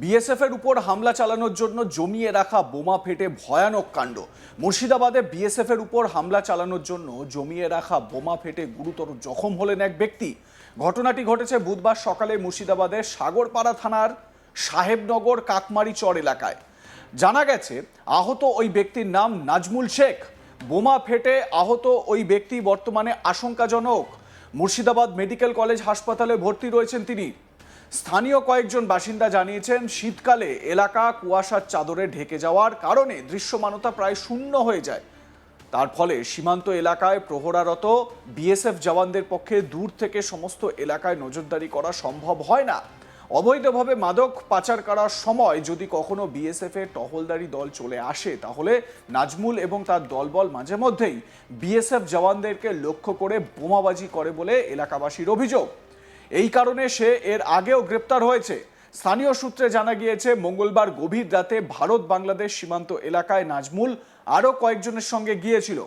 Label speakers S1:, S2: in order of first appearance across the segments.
S1: BSF এর উপর হামলা চালানোর জন্য জমিয়ে রাখা বোমা ফেটে ভয়ানক কাণ্ড। মুর্শিদাবাদে বিএসএফ এর উপর হামলা চালানোর জন্য জমিয়ে রাখা বোমা ফেটে গুরুতর জখম হলেন এক ব্যক্তি। ঘটনাটি ঘটেছে বুধবার সকালে মুর্শিদাবাদের সাগরপাড়া থানার সাহেবনগর কাকমারি চর এলাকায়। জানা গেছে আহত ওই ব্যক্তির নাম নাজমুল শেখ। বোমা ফেটে আহত ওই ব্যক্তি বর্তমানে আশঙ্কাজনক। মুর্শিদাবাদ মেডিকেল কলেজ হাসপাতালে ভর্তি রয়েছেন তিনি। স্থানীয় কয়েকজন বাসিন্দা জানিয়েছেন, শীতকালে এলাকা কুয়াশার চাদরে ঢেকে যাওয়ার কারণে দৃশ্যমানতা প্রায় শূন্য হয়ে যায়। তার ফলে সীমান্ত এলাকায় প্রহরারত বিএসএফ জওয়ানদের পক্ষে দূর থেকে সমস্ত এলাকায় নজরদারি করা সম্ভব হয় না। অবৈধভাবে মাদক পাচার করার সময় যদি কখনো বিএসএফ এর টহলদারি দল চলে আসে, তাহলে নাজমুল এবং তার দলবল মাঝে মধ্যেই বিএসএফ জওয়ানদেরকে লক্ষ্য করে বোমাবাজি করে বলে এলাকাবাসীর অভিযোগ। এই কারণে সে এর আগেও গ্রেপ্তার হয়েছে। স্থানীয় সূত্রে জানা গিয়েছে, মঙ্গলবার গভীর রাতে ভারত বাংলাদেশ সীমান্ত এলাকায় নাজমুল আরও কয়েকজনের সঙ্গে গিয়েছিল।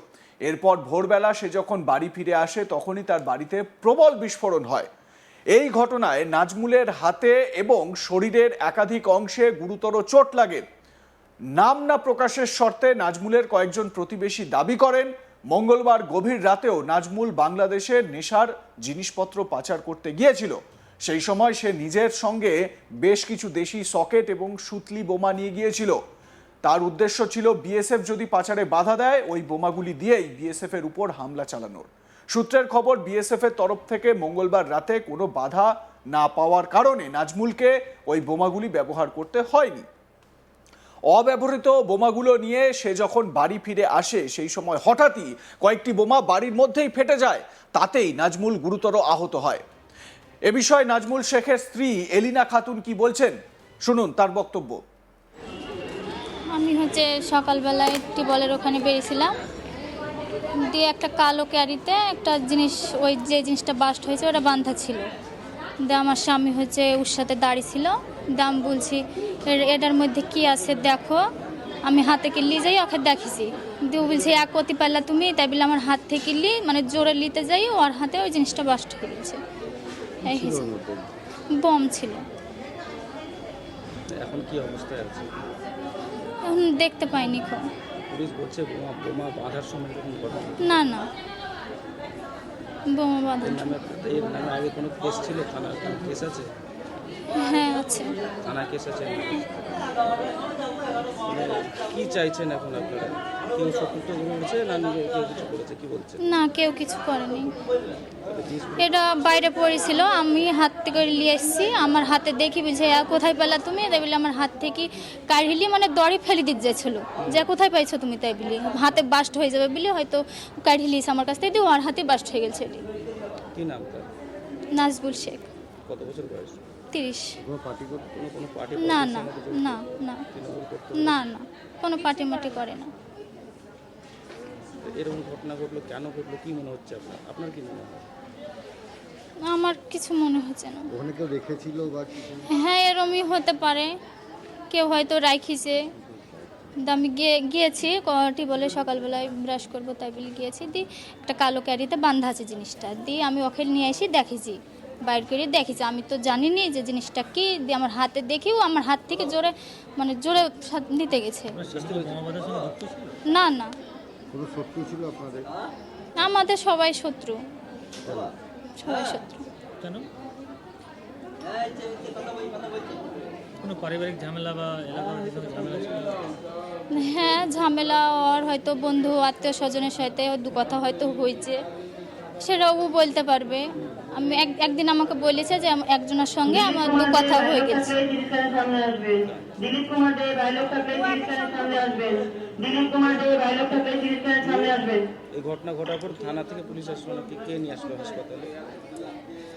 S1: এরপর ভোরবেলা সে যখন বাড়ি ফিরে আসে, তখনই তার বাড়িতে প্রবল বিস্ফোরণ হয়। এই ঘটনায় নাজমুলের হাতে এবং শরীরের একাধিক অংশে গুরুতর চোট লাগে। নাম না প্রকাশের শর্তে নাজমুলের কয়েকজন প্রতিবেশী দাবি করেন, মঙ্গলবার গভীর রাতেও নাজমুল বাংলাদেশের নেশার জিনিসপত্র পাচার করতে গিয়েছিল। সেই সময় সে নিজের সঙ্গে বেশ কিছু দেশি সকেট এবং সুতলি বোমা নিয়ে গিয়েছিল। তার উদ্দেশ্য ছিল বিএসএফ যদি পাচারে বাধা দেয়, ওই বোমাগুলি দিয়েই বিএসএফ এর উপর হামলা চালানোর। সূত্রের খবর, বিএসএফ এর তরফ থেকে মঙ্গলবার রাতে কোনো বাধা না পাওয়ার কারণে নাজমুলকে ওই বোমাগুলি ব্যবহার করতে হয়নি। অব্যবহৃত বোমাগুলো নিয়ে সে যখন বাড়ি ফিরে আসে, সেই সময় হঠাৎই কয়েকটি বোমা বাড়ির মধ্যেই ফেটে যায়। তাতেই নাজমুল গুরুতর আহত হয়। এ বিষয়ে নাজমুল শেখের স্ত্রী এলিনা খাতুন কি বলছেন, শুনুন তার বক্তব্য।
S2: আমি সকালবেলায় টিবলের ওখানে বেরিয়েছিলাম, দিয়ে একটা কালো ক্যারিতে একটা জিনিস, ওই যে জিনিসটা বাস্ট হয়েছে ওটা বাঁধা ছিল। দিয়ে আমার স্বামী ওর সাথে দাঁড়িয়ে ছিল। দাম বলছি, এটার মধ্যে কি আছে দেখো। আমি হাতে কিনলি যাই, ওকে দেখেছি। দিয়ে বলছি, এক কতি পারলা তুমি, তাই বলে আমার হাত থেকে কিনলি, মানে জোরে নিতে যাই, ওর হাতে ওই জিনিসটা বাস্ট হয়ে গেছে। এই বম ছিল।
S3: এখন কি অবস্থায় আছে?
S2: এখন দেখতে পাইনি।
S3: পুলিশ বলছে বোমা বাঁধার সময় এরকম ঘটনা।
S2: না না, বোমা বাঁধা।
S3: এর নামে আগে কোনো কেস ছিল? থানার কেস আছে?
S2: হ্যাঁ আছে।
S3: থানা কেস আছে। কি চাইছেন এখন আপনারা? কেউ সত্যি বলছে না নিজে কেউ কিছু করেছে? কি বলছে?
S2: না, কেউ কিছু করেনি। এটা বাইরে পড়েছিল, আমি হাত থেকে নিয়ে এসেছি। আমার হাতে দেখি বলছে, কোথায় পেলা তুমি? তাই বলে আমার হাত থেকে কাঢ়িলি, মানে দড়ি ফেলে দিতে যাচ্ছিল, যে কোথায় পাইছো তুমি? তাই বলি হাতে বাস্ট হয়ে যাবে বলে হয়তো কাঢ়িলিস আমার কাছ থেকে, দিয়ে ওর হাতে বাস্ট হয়ে গেছে।
S3: কি নাম তার?
S2: নাজমুল শেখ।
S3: কত বছর বয়স?
S2: 30।
S3: কোনো পার্টি কোনো পার্টি?
S2: না না না না না না, কোনো পার্টি মাটি করে না।
S3: এরকম ঘটনা ঘটলো, কেন ঘটলো, কি মনে হচ্ছে আপনার কি মনে হয়?
S2: আমার কিছু মনে হচ্ছে না।
S4: ওখানে কেউ দেখেছিল বা কিছু?
S2: হ্যাঁ, এরমই হতে পারে, কেউ হয়তো রাখিছে। আমি গিয়েছি বলে সকালবেলায় ব্রাশ করবো, তাই বলে গিয়েছি। দিয়ে একটা কালো ক্যারিতে বাঁধা আছে জিনিসটা, দিয়ে আমি ওকে নিয়ে এসে দেখেছি, বাইর করে দেখেছি। আমি তো জানিনি যে জিনিসটা কি। দিয়ে আমার হাতে দেখিও, আমার হাত থেকে জোরে, মানে জোরে নিতে গেছে। না না,
S4: কোনো শত্রু ছিল আপনাদের?
S2: আমাদের সবাই শত্রু, সবাই শত্রু।
S5: কেন? কোনো পারিবারিক ঝামেলা বা এলাকার ঝামেলা ছিল?
S2: হ্যাঁ, ঝামেলা ওর হয়তো বন্ধু আত্মীয় স্বজনের সাথে দু কথা হয়তো হয়েছে, সেটাও ও বলতে পারবে। আমি একদিন আমাকে বলেছে যে একজনের সঙ্গে আমার দু কথা হয়ে গেছে।
S3: এই ঘটনা ঘটার পর থানা থেকে পুলিশ আসলো নাকি? কে নিয়ে আসলো হাসপাতালে?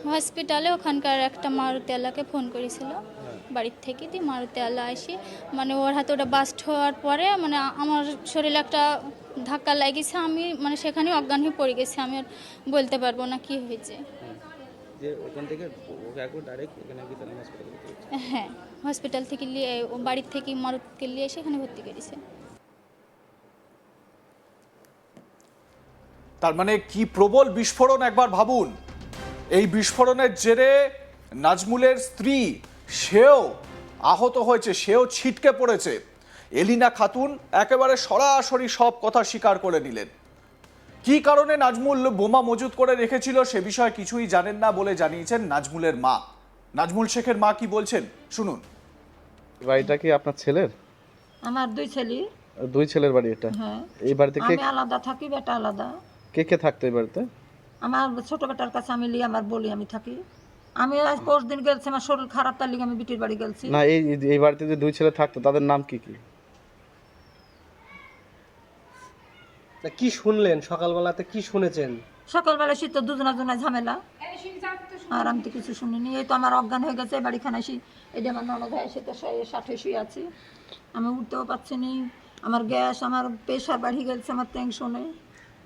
S2: হসপিটালে ওখানকার একটা মারুতিয়ালাকে ফোন করেছিল বাড়ির থেকে। দিয়ে মারুতিয়ালা আসি, মানে ওর হাতে ওটা বাস্ট হওয়ার পরে মানে আমার শরীরে একটা ধাক্কা লেগেছে। আমি মানে সেখানে অজ্ঞান হয়ে পড়ে গেছি। আমি আর বলতে পারবো না কি হয়েছে।
S3: যে ওখান থেকে ওকে একবার ডাইরেক্ট এখানে কি থানা হাসপাতালে?
S2: হ্যাঁ, হসপিটাল থেকে নিয়ে, ও বাড়ির থেকে মারুতকে নিয়ে এসে এখানে ভর্তি করেছে।
S1: তার মানে কি প্রবল বিস্ফোরণ, একবার ভাবুন। এই বিস্ফোরণের জেরে নাজমুলের স্ত্রী, সেও আহত হয়েছে, সেও ছিটকে পড়েছে। এলিনা খাতুন একেবারে সরাসরি সব কথা স্বীকার করে নিলেন। কী কারণে নাজমুল বোমা মজুত করে রেখেছিল সে বিষয়ে কিছুই জানেন না বলে জানিয়েছেন নাজমুলের মা। নাজমুল শেখের মা কি বলছেন শুনুন।
S6: বাড়িটা কি আপনার ছেলের?
S7: আমার দুই ছেলে।
S6: দুই ছেলের বাড়ি এটা?
S7: হ্যাঁ।
S6: এই বাড়িতে কে
S7: আমি আলাদা থাকি, বেটা আলাদা।
S6: কে কে থাকতো এই বাড়িতে?
S7: আমার ছোট বেটার কাছে আমি আমার বলি আমি থাকি। আমি আজ 5 দিন গেছি, আমার শরীর খারাপ, তার লিগে আমি বিটির বাড়ি গেছি।
S6: না, এই বাড়িতে যে দুই ছেলে থাকতো তাদের নাম কি কি?
S8: কি শুনলেন সকালবেলাতে, কি শুনেছেন?
S7: সকালবেলা শীত দুজনা ঝামেলা, আর আমি তো কিছু শুনিনি। এই তো আমার অজ্ঞান হয়ে গেছে বাড়িখানে আসি। এই যে আমার ননদ হয়, সে তো 60 শুয়ে আছি, আমি উঠতেও পারছি না। আমার গ্যাস, আমার প্রেশার বাড়িয়ে গেছে আমার টেনশনে।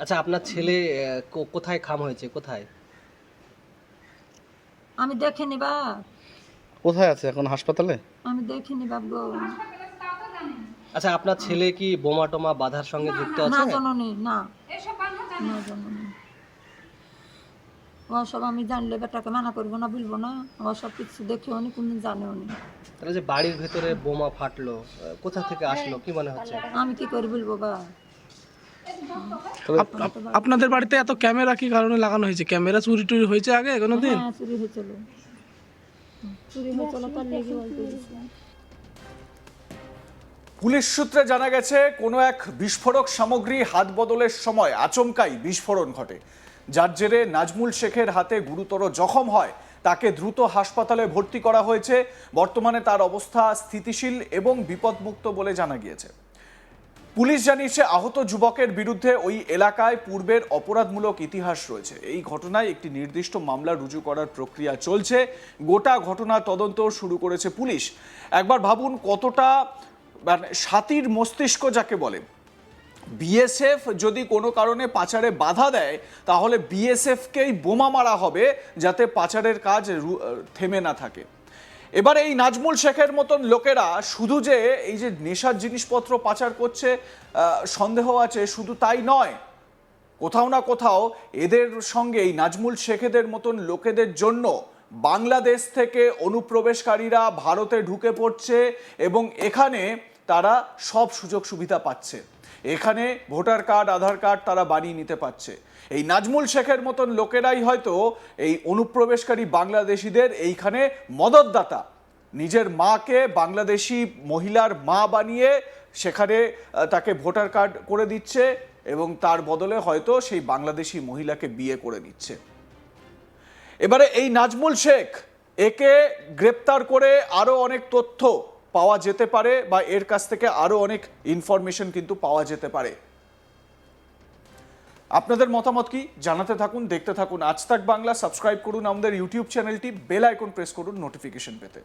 S8: আচ্ছা, আপনার ছেলে কোথায় খাম হয়েছে, কোথায়?
S7: আমি দেখিনি বা,
S6: কোথায় আছে এখন? হাসপাতালে?
S7: আমি দেখিনি বাপ গো।
S8: আচ্ছা, আপনার ছেলে কি বোমা টোমা বাধার সঙ্গে যুক্ত
S7: না
S8: আছে?
S7: জননী, না না জননী। ওসব আমি জানলে বেটাকে মানা করবো না, বলবো না। ওসব কিছু দেখেও নি, কোনদিন জানেও নি।
S8: তাহলে যে বাড়ির ভেতরে বোমা ফাটলো, কোথা থেকে আসলো, কি মনে হচ্ছে?
S7: আমি কি করে বলবো বা।
S9: আপনাদের বাড়িতে এত ক্যামেরা কি কারণে লাগানো হয়েছে? ক্যামেরা চুরি টুরি হয়েছে আগে কোনোদিন?
S7: হ্যাঁ, চুরি হয়েছিল, চুরি হয়েছিল, তার লেগে বলতে দিছি।
S1: পুলিশ সূত্রে জানা গেছে কোনো এক বিস্ফোরক সামগ্রী হাত বদলের সময় আচমকাই বিস্ফোরণ ঘটে, যার জেরে নাজমুল শেখের হাতে গুরুতর জখম হয়। তাকে দ্রুত হাসপাতালে ভর্তি করা হয়েছে। বর্তমানে তার অবস্থা স্থিতিশীল এবং বিপদমুক্ত বলে জানা গিয়েছে। পুলিশ জানিয়েছে আহত যুবকের বিরুদ্ধে ওই এলাকায় পূর্বের অপরাধমূলক ইতিহাস রয়েছে। এই ঘটনায় একটি নির্দিষ্ট মামলা রুজু করার প্রক্রিয়া চলছে। গোটা ঘটনা তদন্ত শুরু করেছে পুলিশ। একবার ভাবুন কতটা মানে সাতির মস্তিষ্ক যাকে বলে। বিএসএফ যদি কোনো কারণে পাচারে বাধা দেয় তাহলে বিএসএফকেই বোমা মারা হবে যাতে পাচারের কাজ থেমে না থাকে। এবার এই নাজমুল শেখের মতন লোকেরা শুধু যে এই যে নেশার জিনিসপত্র পাচার করছে সন্দেহ আছে, শুধু তাই নয়, কোথাও না কোথাও এদের সঙ্গে এই নাজমুল শেখেদের মতন লোকেদের জন্য বাংলাদেশ থেকে অনুপ্রবেশকারীরা ভারতে ঢুকে পড়ছে এবং এখানে তারা সব সুযোগ সুবিধা পাচ্ছে। এখানে ভোটার কার্ড, আধার কার্ড তারা বানিয়ে নিতে পারছে। এই নাজমুল শেখের মতন লোকেরাই হয়তো এই অনুপ্রবেশকারী বাংলাদেশিদের এইখানে মদতদাতা। নিজের মাকে বাংলাদেশি মহিলার মা বানিয়ে সেখানে তাকে ভোটার কার্ড করে দিচ্ছে এবং তার বদলে হয়তো সেই বাংলাদেশি মহিলাকে বিয়ে করে নিচ্ছে। এবারে এই নাজমুল শেখ, একে গ্রেপ্তার করে আরো অনেক তথ্য পাওয়া যেতে পারে বা এর কাছ থেকে আরো অনেক ইনফরমেশন কিন্তু পাওয়া যেতে পারে। আপনাদের মতামত কি জানাতে থাকুন, দেখতে থাকুন আজ তাক বাংলা। সাবস্ক্রাইব করুন আমাদের ইউটিউব চ্যানেলটি, বেল আইকন প্রেস করুন নোটিফিকেশন পেতে।